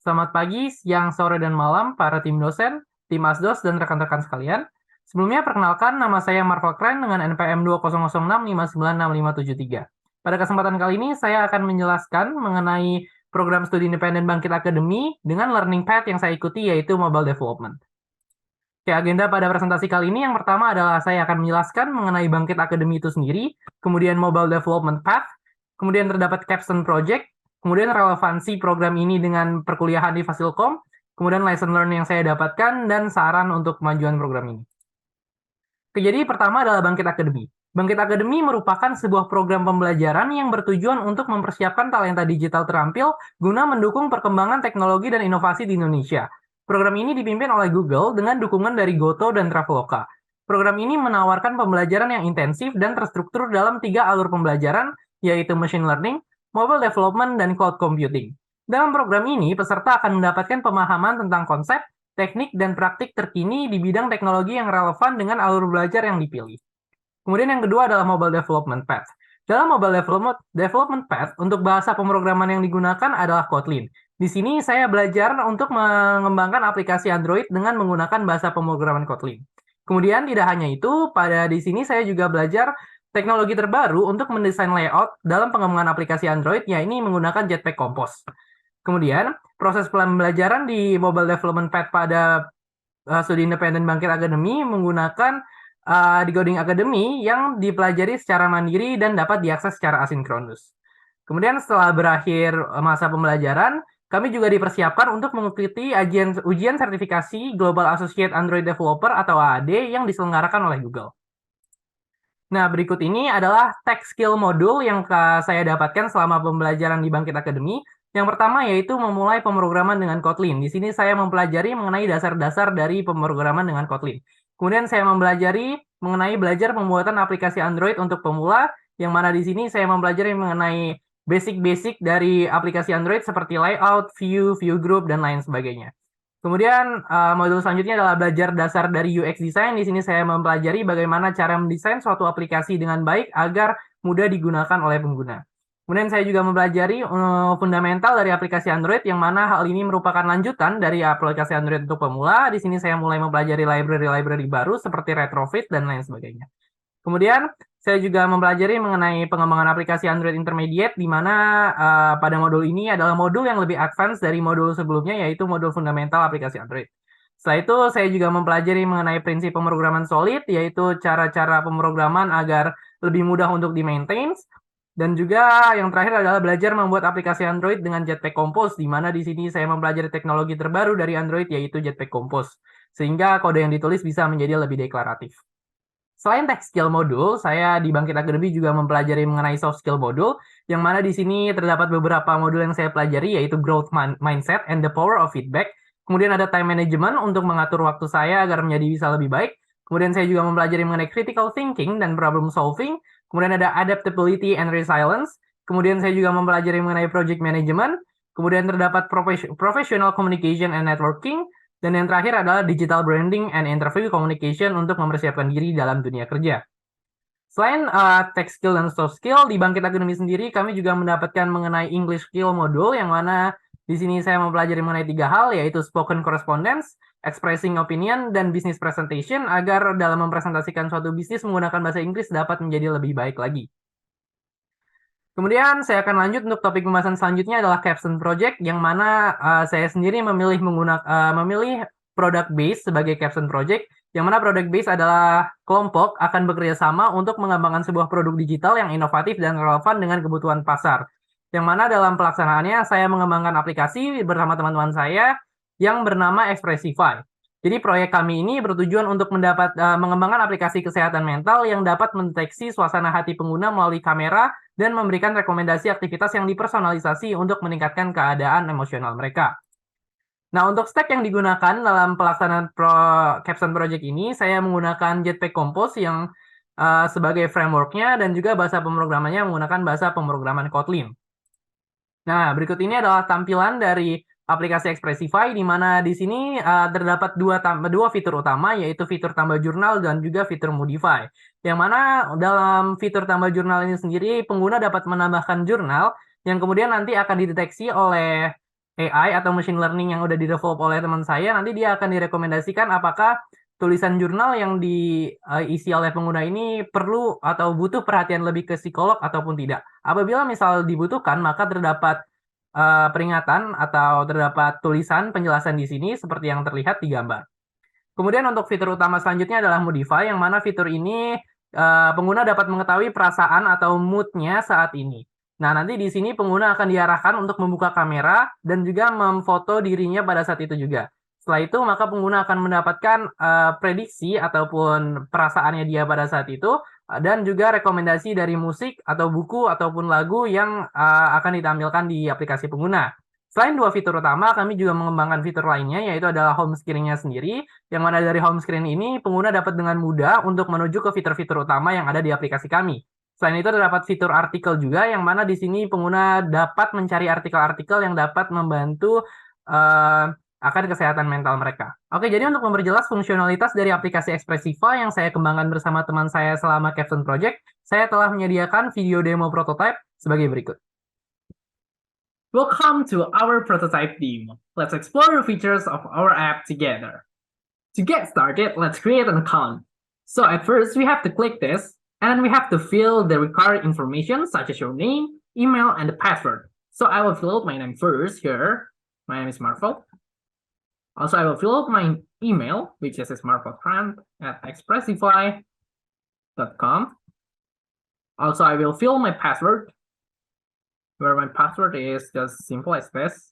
Selamat pagi, siang, sore, dan malam para tim dosen, tim Asdos, dan rekan-rekan sekalian. Sebelumnya, perkenalkan nama saya Marvel Kren dengan NPM 20065966573. Pada kesempatan kali ini, saya akan menjelaskan mengenai program studi independen Bangkit Academy dengan learning path yang saya ikuti, yaitu Mobile Development. Oke, agenda pada presentasi kali ini yang pertama adalah saya akan menjelaskan mengenai Bangkit Academy itu sendiri, kemudian Mobile Development Path, kemudian terdapat capstone project, kemudian relevansi program ini dengan perkuliahan di Fasilkom, kemudian lesson learn yang saya dapatkan, dan saran untuk kemajuan program ini. Oke, jadi pertama adalah Bangkit Academy. Bangkit Academy merupakan sebuah program pembelajaran yang bertujuan untuk mempersiapkan talenta digital terampil guna mendukung perkembangan teknologi dan inovasi di Indonesia. Program ini dipimpin oleh Google dengan dukungan dari Goto dan Traveloka. Program ini menawarkan pembelajaran yang intensif dan terstruktur dalam 3 alur pembelajaran, yaitu machine learning, mobile development, dan cloud computing. Dalam program ini, peserta akan mendapatkan pemahaman tentang konsep, teknik, dan praktik terkini di bidang teknologi yang relevan dengan alur belajar yang dipilih. Kemudian yang kedua adalah Mobile Development Path. Dalam Mobile Development Path, untuk bahasa pemrograman yang digunakan adalah Kotlin. Di sini saya belajar untuk mengembangkan aplikasi Android dengan menggunakan bahasa pemrograman Kotlin. Kemudian tidak hanya itu, di sini saya juga belajar teknologi terbaru untuk mendesain layout dalam pengembangan aplikasi Android, yaitu menggunakan Jetpack Compose. Kemudian, proses pembelajaran di Mobile Development Path pada studi independen Bangkit Academy menggunakan di Coding Academy yang dipelajari secara mandiri dan dapat diakses secara asinkronus. Kemudian setelah berakhir masa pembelajaran, kami juga dipersiapkan untuk mengikuti ujian sertifikasi Global Associate Android Developer atau AAD yang diselenggarakan oleh Google. Nah, berikut ini adalah tech skill modul yang saya dapatkan selama pembelajaran di Bangkit Academy. Yang pertama yaitu memulai pemrograman dengan Kotlin. Di sini saya mempelajari mengenai dasar-dasar dari pemrograman dengan Kotlin. Kemudian saya mempelajari mengenai belajar pembuatan aplikasi Android untuk pemula, yang mana di sini saya mempelajari mengenai basic-basic dari aplikasi Android seperti layout, view group, dan lain sebagainya. Kemudian modul selanjutnya adalah belajar dasar dari UX design. Di sini saya mempelajari bagaimana cara mendesain suatu aplikasi dengan baik agar mudah digunakan oleh pengguna. Kemudian saya juga mempelajari fundamental dari aplikasi Android, yang mana hal ini merupakan lanjutan dari aplikasi Android untuk pemula. Di sini saya mulai mempelajari library-library baru seperti Retrofit dan lain sebagainya. Kemudian saya juga mempelajari mengenai pengembangan aplikasi Android Intermediate, di mana pada modul ini adalah modul yang lebih advance dari modul sebelumnya, yaitu modul fundamental aplikasi Android. Setelah itu, saya juga mempelajari mengenai prinsip pemrograman solid, yaitu cara-cara pemrograman agar lebih mudah untuk di-maintain. Dan juga yang terakhir adalah belajar membuat aplikasi Android dengan Jetpack Compose, di mana di sini saya mempelajari teknologi terbaru dari Android, yaitu Jetpack Compose, sehingga kode yang ditulis bisa menjadi lebih deklaratif. Selain tech skill modul, saya di Bangkit Academy juga mempelajari mengenai soft skill modul, yang mana di sini terdapat beberapa modul yang saya pelajari, yaitu growth mindset and the power of feedback. Kemudian ada time management untuk mengatur waktu saya agar menjadi bisa lebih baik. Kemudian saya juga mempelajari mengenai critical thinking dan problem solving. Kemudian ada adaptability and resilience. Kemudian saya juga mempelajari mengenai project management. Kemudian terdapat professional communication and networking. Dan yang terakhir adalah digital branding and interview communication untuk mempersiapkan diri dalam dunia kerja. Selain tech skill dan soft skill, di Bangkit Academy sendiri kami juga mendapatkan mengenai English skill modul, yang mana di sini saya mempelajari mengenai 3 hal, yaitu spoken correspondence, expressing opinion, dan business presentation, agar dalam mempresentasikan suatu bisnis menggunakan bahasa Inggris dapat menjadi lebih baik lagi. Kemudian saya akan lanjut untuk topik pembahasan selanjutnya adalah capstone project, yang mana saya sendiri memilih product base sebagai capstone project, yang mana product base adalah kelompok akan bekerja sama untuk mengembangkan sebuah produk digital yang inovatif dan relevan dengan kebutuhan pasar. Yang mana dalam pelaksanaannya saya mengembangkan aplikasi bersama teman-teman saya yang bernama Expressify. Jadi proyek kami ini bertujuan untuk mengembangkan aplikasi kesehatan mental yang dapat mendeteksi suasana hati pengguna melalui kamera dan memberikan rekomendasi aktivitas yang dipersonalisasi untuk meningkatkan keadaan emosional mereka. Nah, untuk stack yang digunakan dalam pelaksanaan capstone project ini, saya menggunakan Jetpack Compose yang sebagai framework-nya, dan juga bahasa pemrogramannya menggunakan bahasa pemrograman Kotlin. Nah, berikut ini adalah tampilan dari aplikasi Expressify, di mana di sini terdapat dua fitur utama, yaitu fitur tambah jurnal dan juga fitur modify. Yang mana dalam fitur tambah jurnal ini sendiri, pengguna dapat menambahkan jurnal yang kemudian nanti akan dideteksi oleh AI atau machine learning yang udah di-develop oleh teman saya, nanti dia akan direkomendasikan apakah tulisan jurnal yang diisi oleh pengguna ini perlu atau butuh perhatian lebih ke psikolog ataupun tidak. Apabila misal dibutuhkan, maka terdapat peringatan atau terdapat tulisan penjelasan di sini seperti yang terlihat di gambar. Kemudian untuk fitur utama selanjutnya adalah modify, yang mana fitur ini pengguna dapat mengetahui perasaan atau mood-nya saat ini. Nah, nanti di sini pengguna akan diarahkan untuk membuka kamera dan juga memfoto dirinya pada saat itu juga. Setelah itu, maka pengguna akan mendapatkan prediksi ataupun perasaannya dia pada saat itu, dan juga rekomendasi dari musik atau buku ataupun lagu yang akan ditampilkan di aplikasi pengguna. Selain dua fitur utama, kami juga mengembangkan fitur lainnya, yaitu adalah home screen-nya sendiri, yang mana dari home screen ini, pengguna dapat dengan mudah untuk menuju ke fitur-fitur utama yang ada di aplikasi kami. Selain itu terdapat fitur artikel juga, yang mana di sini pengguna dapat mencari artikel-artikel yang dapat membantu akan kesehatan mental mereka. Oke, jadi untuk memperjelas fungsionalitas dari aplikasi Expressiva yang saya kembangkan bersama teman saya selama Capstone Project, saya telah menyediakan video demo prototype sebagai berikut. Welcome to our prototype demo. Let's explore the features of our app together. To get started, let's create an account. So at first, we have to click this, and we have to fill the required information such as your name, email, and the password. So I will fill out my name first here. My name is Marvel. Also, I will fill out my email, which is marveltrump@expressify.com. Also, I will fill my password, where my password is just simple as this.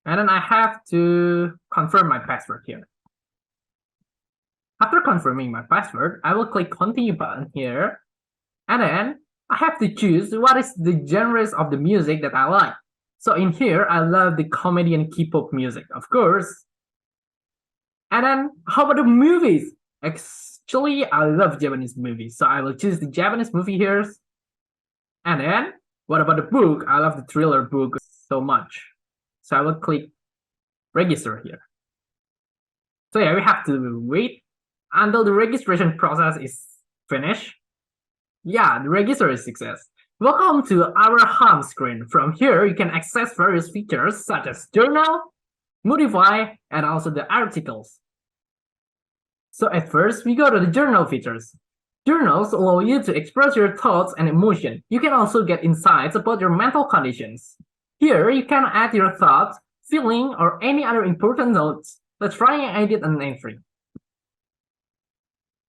And then I have to confirm my password here. After confirming my password, I will click continue button here. And then I have to choose what is the genres of the music that I like. So in here, I love the comedy and K-pop music, of course. And then how about the movies? Actually, I love Japanese movies. So I will choose the Japanese movie here. And then what about the book? I love the thriller book so much. So I will click register here. So yeah, we have to wait until the registration process is finished. Yeah, the register is success. Welcome to our home screen. From here, you can access various features such as journal, modify, and also the articles. So at first, we go to the journal features. Journals allow you to express your thoughts and emotion. You can also get insights about your mental conditions. Here, you can add your thoughts, feeling, or any other important notes. Let's try and edit an entry.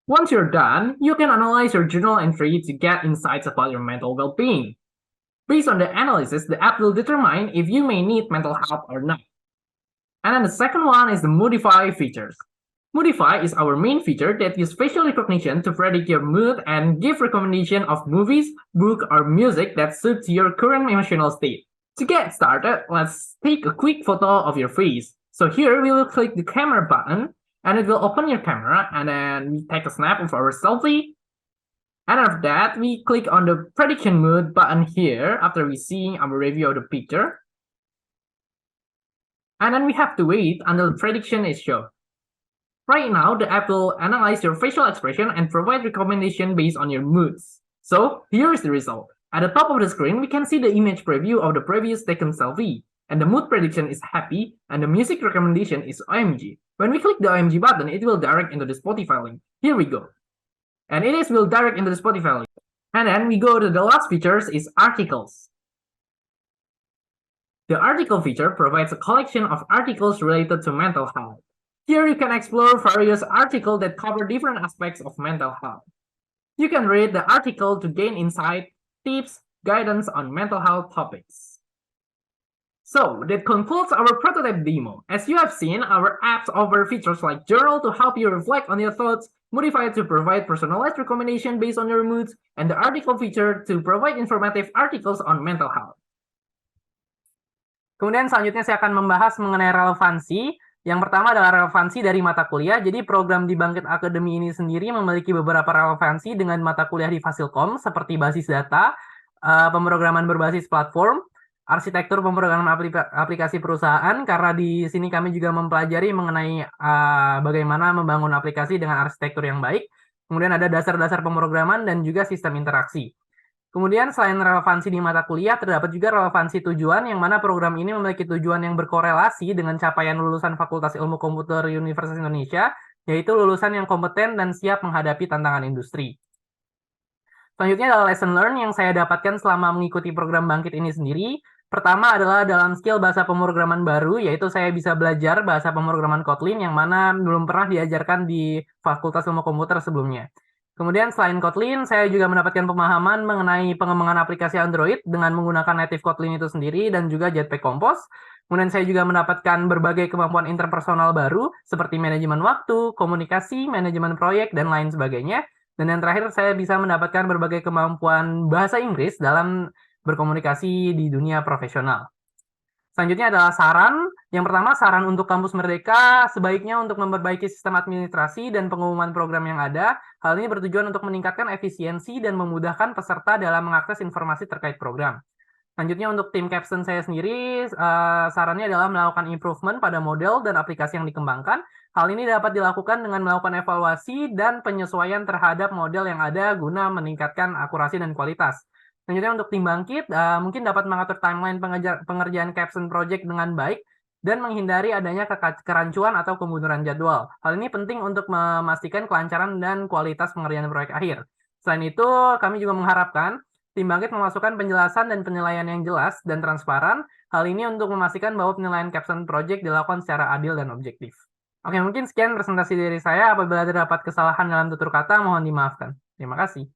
Once you're done, you can analyze your journal entry to get insights about your mental well-being. Based on the analysis, the app will determine if you may need mental help or not. And then the second one is the modify features. Modify is our main feature that uses facial recognition to predict your mood and give recommendation of movies, book, or music that suits your current emotional state. To get started, let's take a quick photo of your face. So here we will click the camera button, and it will open your camera, and then we take a snap of our selfie. And after that, we click on the prediction mode button here after we see our review of the picture. And then we have to wait until the prediction is shown. Right now, the app will analyze your facial expression and provide recommendation based on your moods. So here is the result. At the top of the screen, we can see the image preview of the previous taken selfie. And the mood prediction is happy, and the music recommendation is OMG. When we click the OMG button, it will direct into the Spotify link. Here we go. And it will direct into the Spotify link. And then we go to the last features is articles. The article feature provides a collection of articles related to mental health. Here you can explore various articles that cover different aspects of mental health. You can read the article to gain insight, tips, guidance on mental health topics. So that concludes our prototype demo. As you have seen, our apps offer features like journal to help you reflect on your thoughts, modify to provide personalized recommendation based on your moods, and the article feature to provide informative articles on mental health. Kemudian selanjutnya saya akan membahas mengenai relevansi. Yang pertama adalah relevansi dari mata kuliah. Jadi program di Bangkit Academy ini sendiri memiliki beberapa relevansi dengan mata kuliah di Fasilkom seperti basis data, pemrograman berbasis platform, arsitektur pemrograman aplikasi perusahaan, karena di sini kami juga mempelajari mengenai bagaimana membangun aplikasi dengan arsitektur yang baik. Kemudian ada dasar-dasar pemrograman dan juga sistem interaksi. Kemudian selain relevansi di mata kuliah, terdapat juga relevansi tujuan yang mana program ini memiliki tujuan yang berkorelasi dengan capaian lulusan Fakultas Ilmu Komputer Universitas Indonesia, yaitu lulusan yang kompeten dan siap menghadapi tantangan industri. Selanjutnya adalah lesson learn yang saya dapatkan selama mengikuti program Bangkit ini sendiri. Pertama adalah dalam skill bahasa pemrograman baru, yaitu saya bisa belajar bahasa pemrograman Kotlin yang mana belum pernah diajarkan di Fakultas Ilmu Komputer sebelumnya. Kemudian selain Kotlin, saya juga mendapatkan pemahaman mengenai pengembangan aplikasi Android dengan menggunakan native Kotlin itu sendiri dan juga Jetpack Compose. Kemudian saya juga mendapatkan berbagai kemampuan interpersonal baru seperti manajemen waktu, komunikasi, manajemen proyek, dan lain sebagainya. Dan yang terakhir, saya bisa mendapatkan berbagai kemampuan bahasa Inggris dalam berkomunikasi di dunia profesional. Selanjutnya adalah saran. Yang pertama, saran untuk Kampus Merdeka sebaiknya untuk memperbaiki sistem administrasi dan pengumuman program yang ada. Hal ini bertujuan untuk meningkatkan efisiensi dan memudahkan peserta dalam mengakses informasi terkait program. Selanjutnya untuk tim capstone saya sendiri, sarannya adalah melakukan improvement pada model dan aplikasi yang dikembangkan. Hal ini dapat dilakukan dengan melakukan evaluasi dan penyesuaian terhadap model yang ada guna meningkatkan akurasi dan kualitas. Selanjutnya untuk tim Bangkit, mungkin dapat mengatur timeline pengerjaan capstone project dengan baik dan menghindari adanya kerancuan atau kemunduran jadwal. Hal ini penting untuk memastikan kelancaran dan kualitas pengerjaan proyek akhir. Selain itu, kami juga mengharapkan tim Bangkit memasukkan penjelasan dan penilaian yang jelas dan transparan. Hal ini untuk memastikan bahwa penilaian capstone project dilakukan secara adil dan objektif. Oke, mungkin sekian presentasi dari saya. Apabila terdapat kesalahan dalam tutur kata, mohon dimaafkan. Terima kasih.